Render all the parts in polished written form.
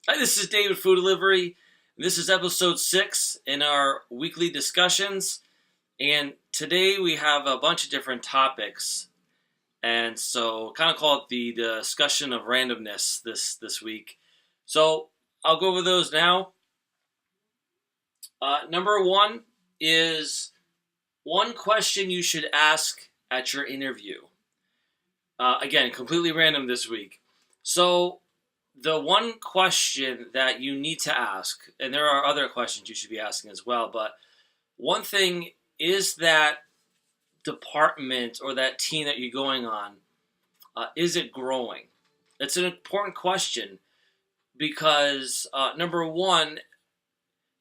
Hi, this is David Food Delivery. This is episode 6 in our weekly discussions. And today we have a bunch of different topics. And so kind of call it the discussion of randomness this week. So I'll go over those now. Number one is one question you should ask at your interview. Again, completely random this week. So the one question that you need to ask, and there are other questions you should be asking as well, but one thing is that department or that team that you're going on, is it growing? It's an important question because, number one,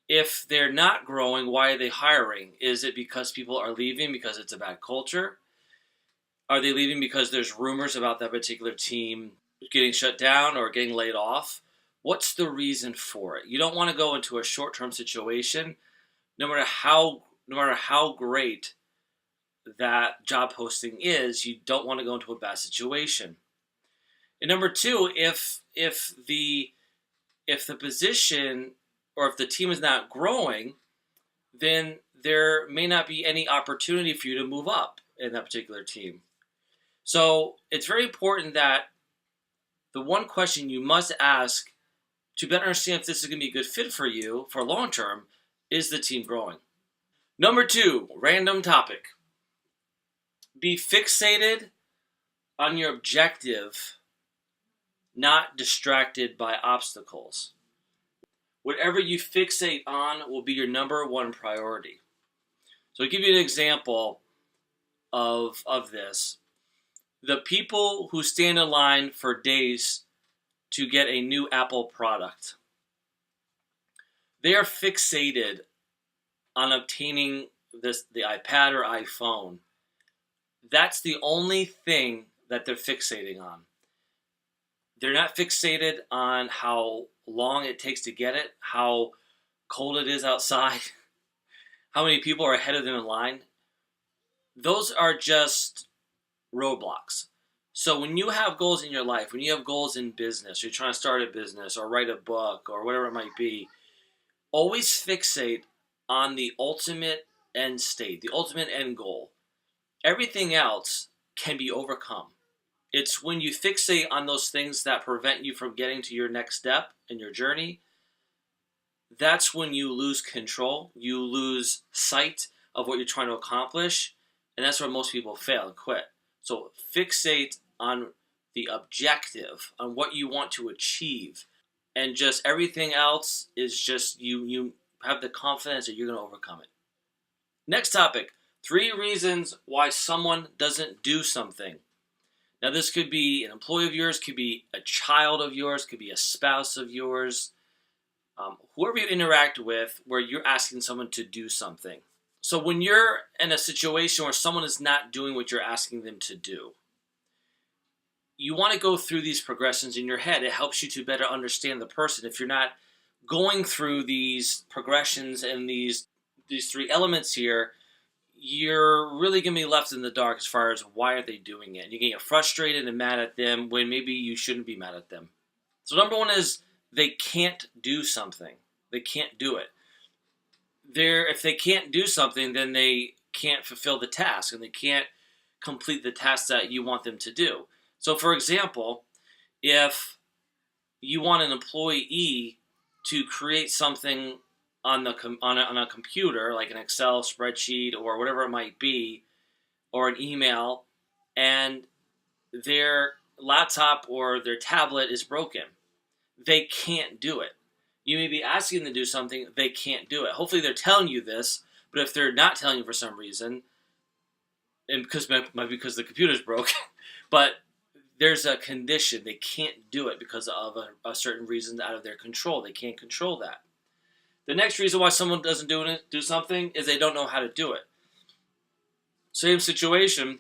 if they're not growing, why are they hiring? Is it because people are leaving because it's a bad culture? Are they leaving because there's rumors about that particular team getting shut down or getting laid off? What's the reason for it? You don't want to go into a short-term situation, no matter how great that job posting is. You don't want to go into a bad situation. And number two, if the position or if the team is not growing, then there may not be any opportunity for you to move up in that particular team. So it's very important that the one question you must ask to better understand if this is going to be a good fit for you for long term is the team growing. Number two, random topic. Be fixated on your objective, not distracted by obstacles. Whatever you fixate on will be your number one priority. So I'll give you an example of this. The people who stand in line for days to get a new Apple product, they are fixated on obtaining the iPad or iPhone. That's the only thing that they're fixating on. They're not fixated on how long it takes to get it, how cold it is outside, how many people are ahead of them in line. Those are just roadblocks. So when you have goals in your life, when you have goals in business, you're trying to start a business or write a book or whatever it might be, always fixate on the ultimate end state, the ultimate end goal. Everything else can be overcome. It's when you fixate on those things that prevent you from getting to your next step in your journey, that's when you lose control, you lose sight of what you're trying to accomplish, and that's where most people fail and quit. So fixate on the objective, on what you want to achieve, and just everything else is just you have the confidence that you're going to overcome it. Next topic, 3 reasons why someone doesn't do something. Now this could be an employee of yours, could be a child of yours, could be a spouse of yours, whoever you interact with where you're asking someone to do something. So when you're in a situation where someone is not doing what you're asking them to do, you want to go through these progressions in your head. It helps you to better understand the person. If you're not going through these progressions and these 3 elements here, you're really going to be left in the dark as far as why are they doing it. You're going to get frustrated and mad at them when maybe you shouldn't be mad at them. So number one is they can't do something. They can't do it. If they can't do something, then they can't fulfill the task and they can't complete the task that you want them to do. So for example, if you want an employee to create something on a computer, like an Excel spreadsheet or whatever it might be, or an email, and their laptop or their tablet is broken, they can't do it. You may be asking them to do something, they can't do it. Hopefully they're telling you this, but if they're not telling you for some reason, and because the computer's broken, but there's a condition, they can't do it because of a certain reason out of their control. They can't control that. The next reason why someone doesn't do something is they don't know how to do it. Same situation,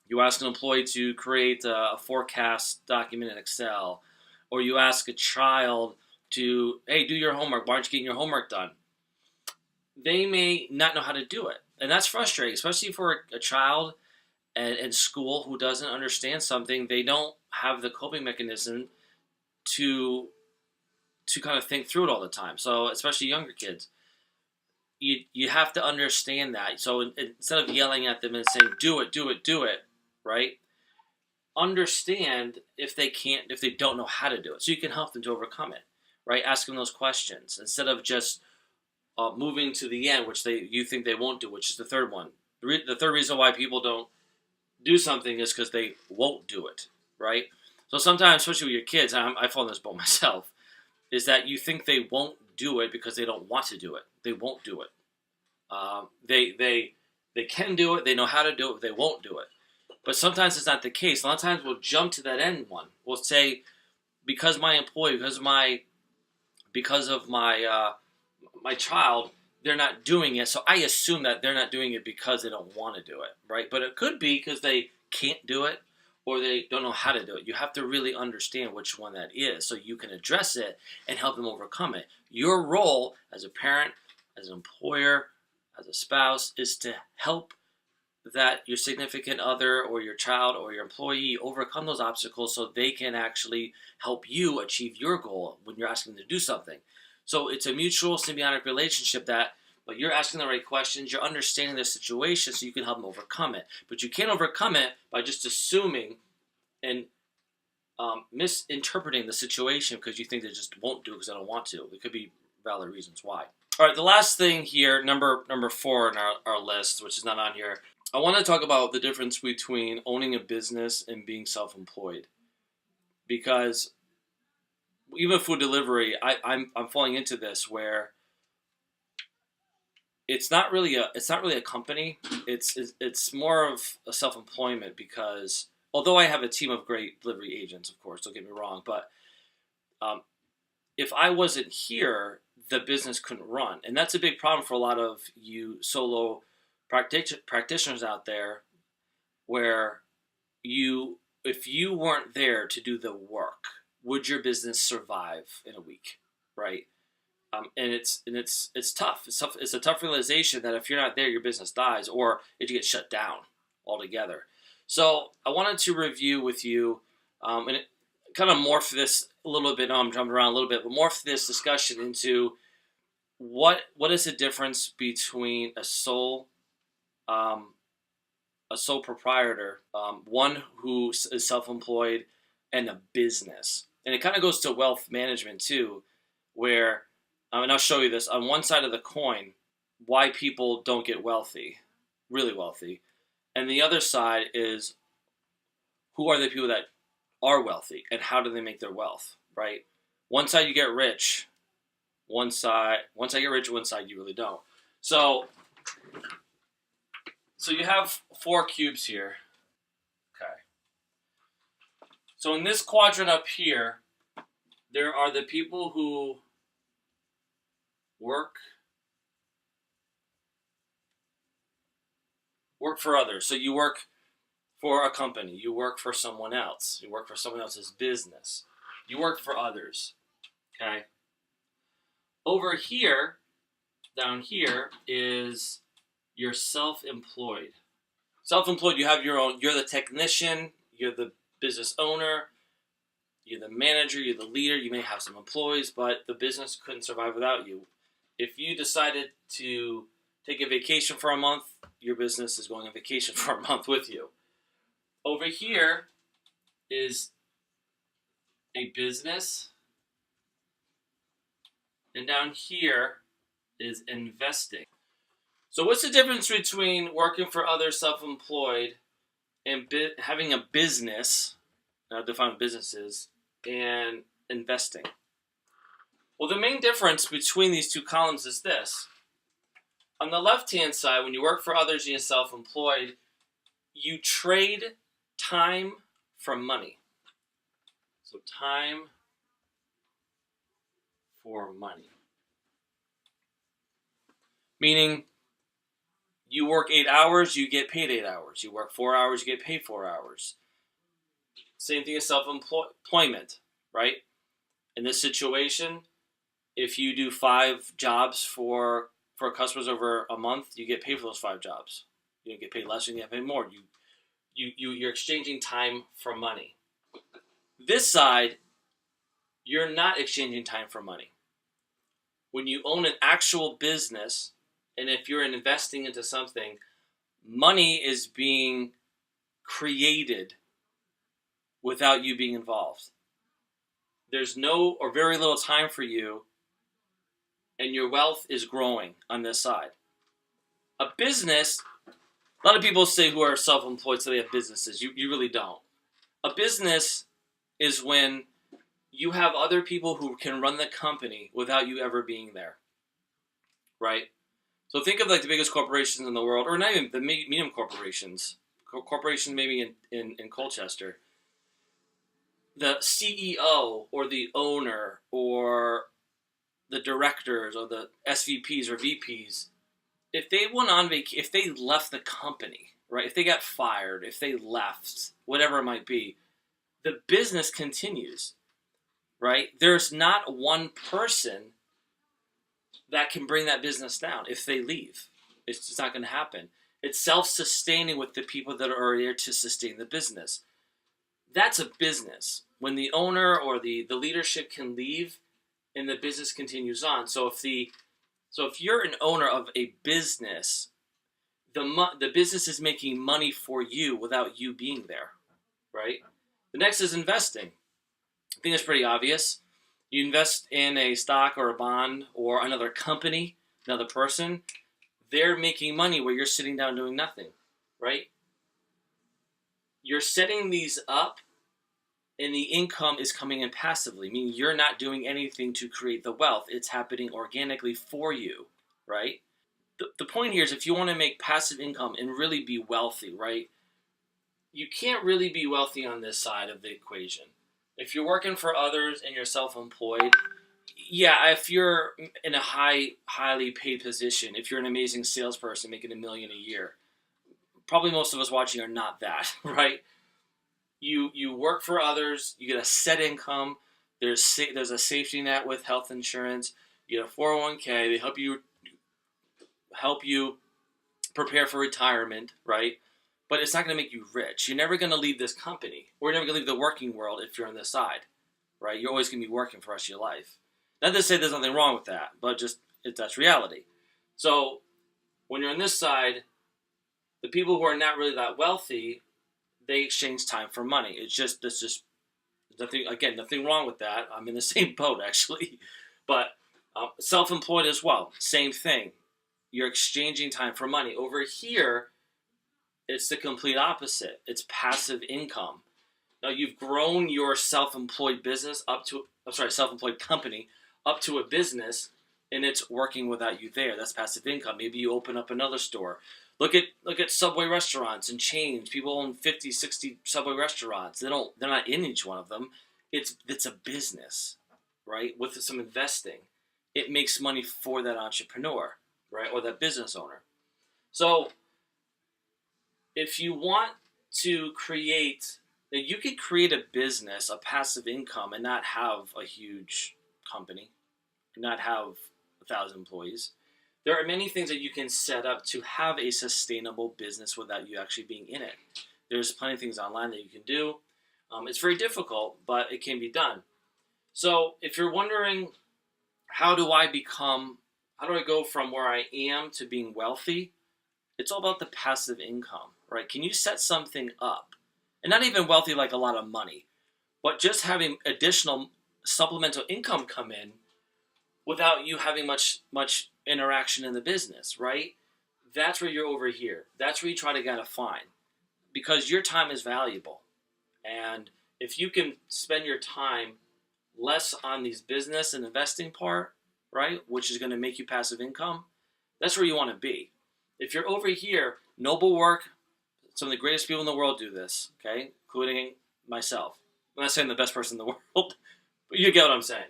you ask an employee to create a forecast document in Excel, or you ask a child to, hey, do your homework. Why aren't you getting your homework done? They may not know how to do it. And that's frustrating, especially for a child in school who doesn't understand something. They don't have the coping mechanism to to kind of think through it all the time. So especially younger kids, you have to understand that. So instead of yelling at them and saying do it, do it, do it, right? Understand if they don't know how to do it, so you can help them to overcome it, right? Ask them those questions instead of just moving to the end, which you think they won't do, which is the third one. The third reason why people don't do something is because they won't do it, right? So sometimes, especially with your kids, I fall in this boat myself, is that you think they won't do it because they don't want to do it. They won't do it. They can do it. They know how to do it. But they won't do it. But sometimes it's not the case. A lot of times we'll jump to that end one. We'll say, because my employee, because of my my child, they're not doing it. So I assume that they're not doing it because they don't want to do it, right? But it could be because they can't do it or they don't know how to do it. You have to really understand which one that is so you can address it and help them overcome it. Your role as a parent, as an employer, as a spouse is to help that your significant other or your child or your employee overcome those obstacles so they can actually help you achieve your goal when you're asking them to do something. So it's a mutual symbiotic relationship but you're asking the right questions, you're understanding the situation so you can help them overcome it. But you can't overcome it by just assuming and misinterpreting the situation because you think they just won't do it because they don't want to. There could be valid reasons why. All right, the last thing here, number 4 in our list, which is not on here, I want to talk about the difference between owning a business and being self-employed. Because even food delivery, I'm falling into this where it's not really a company. It's more of a self-employment because although I have a team of great delivery agents, of course, don't get me wrong, but if I wasn't here, the business couldn't run, and that's a big problem for a lot of you solo practitioners out there, where if you weren't there to do the work, would your business survive in a week, right? And it's tough. It's a tough realization that if you're not there, your business dies, or it gets shut down altogether. So I wanted to review with you, and it kind of morph this a little bit. I'm jumping around a little bit, but morph this discussion into what is the difference between a sole proprietor, one who is self-employed, and a business. And it kind of goes to wealth management too, where, and I'll show you this, on one side of the coin, why people don't get wealthy, really wealthy. And the other side is, who are the people that are wealthy and how do they make their wealth, right? One side you get rich, one side you really don't. So you have 4 cubes here. Okay. So in this quadrant up here, there are the people who work for others. So you work for a company. You work for someone else. You work for someone else's business. You work for others. Okay. Over here, down here, is you're self-employed. Self-employed, you have your own, you're the technician, you're the business owner, you're the manager, you're the leader, you may have some employees, but the business couldn't survive without you. If you decided to take a vacation for a month, your business is going on vacation for a month with you. Over here is a business, and down here is investing. So what's the difference between working for others, self-employed, and having a business, define businesses, and investing? Well, the main difference between these two columns is this. On the left-hand side, when you work for others and you're self-employed, you trade time for money. So time for money. Meaning, you work 8 hours, you get paid 8 hours. You work 4 hours, you get paid 4 hours. Same thing as self-employment, right? In this situation, if you do 5 jobs for customers over a month, you get paid for those 5 jobs. You don't get paid less, you get paid more. You're exchanging time for money. This side you're not exchanging time for money. When you own an actual business, and if you're investing into something, money is being created without you being involved. There's no or very little time for you, and your wealth is growing on this side. A business, a lot of people say who are self-employed say they have businesses. You really don't. A business is when you have other people who can run the company without you ever being there, right? So think of like the biggest corporations in the world, or not even the medium corporations. Corporations maybe in Colchester. The CEO or the owner or the directors or the SVPs or VPs, if they went on if they left the company, right? If they got fired, if they left, whatever it might be, the business continues, right? There's not one person that can bring that business down if they leave. It's just not going to happen. It's self-sustaining with the people that are there to sustain the business. That's a business. When the owner or the leadership can leave and the business continues on. So if you're an owner of a business, the business is making money for you without you being there, right? The next is investing. I think it's pretty obvious. You invest in a stock or a bond or another company, another person. They're making money where you're sitting down doing nothing, right? You're setting these up and the income is coming in passively, meaning you're not doing anything to create the wealth. It's happening organically for you, right? The point here is if you want to make passive income and really be wealthy, right? You can't really be wealthy on this side of the equation. If you're working for others and you're self-employed, yeah, if you're in a highly paid position, if you're an amazing salesperson making $1 million a year, probably most of us watching are not that, right? You work for others, you get a set income, there's a safety net with health insurance, you get a 401k, they help you prepare for retirement, right? But it's not going to make you rich. You're never going to leave this company. Or you're never going to leave the working world if you're on this side, right? You're always going to be working for the rest of your life. Not to say there's nothing wrong with that, but just that's reality. So when you're on this side, the people who are not really that wealthy, they exchange time for money. It's just nothing wrong with that. I'm in the same boat actually, but self-employed as well, same thing. You're exchanging time for money. Over here, it's the complete opposite. It's passive income. Now you've grown your self-employed self-employed company up to a business, and it's working without you there. That's passive income. Maybe you open up another store. Look at Subway restaurants and chains. People own 50, 60 Subway restaurants. They're not in each one of them. It's a business, right? With some investing, it makes money for that entrepreneur, right, or that business owner. So if you want to you could create a business, a passive income, and not have a huge company, not have 1,000 employees. There are many things that you can set up to have a sustainable business without you actually being in it. There's plenty of things online that you can do. It's very difficult, but it can be done. So if you're wondering, how do I go from where I am to being wealthy? It's all about the passive income, right? Can you set something up? And not even wealthy like a lot of money, but just having additional supplemental income come in without you having much interaction in the business, right? That's where you're over here. That's where you try to kind of find, because your time is valuable. And if you can spend your time less on these business and investing part, right, which is going to make you passive income, that's where you want to be. If you're over here, noble work, some of the greatest people in the world do this, okay, including myself. I'm not saying the best person in the world, but you get what I'm saying.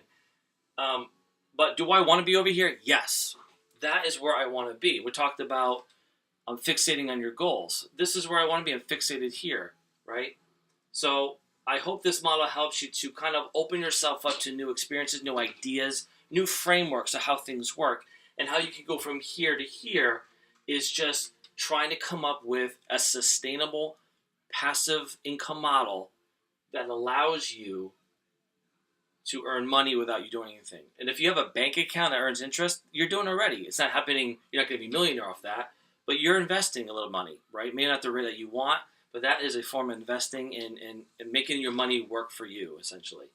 But do I want to be over here? Yes. That is where I want to be. We talked about fixating on your goals. This is where I want to be. I'm fixated here, right? So I hope this model helps you to kind of open yourself up to new experiences, new ideas, new frameworks of how things work, and how you can go from here to here is just trying to come up with a sustainable passive income model that allows you to earn money without you doing anything. And if you have a bank account that earns interest, you're doing already. It's not happening. You're not going to be a millionaire off that, but you're investing a little money, right? Maybe not the rate that you want, but that is a form of investing in making your money work for you, essentially.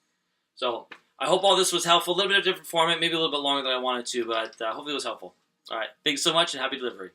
So I hope all this was helpful. A little bit of different format, maybe a little bit longer than I wanted to, but hopefully it was helpful. All right. Thanks so much and happy delivery.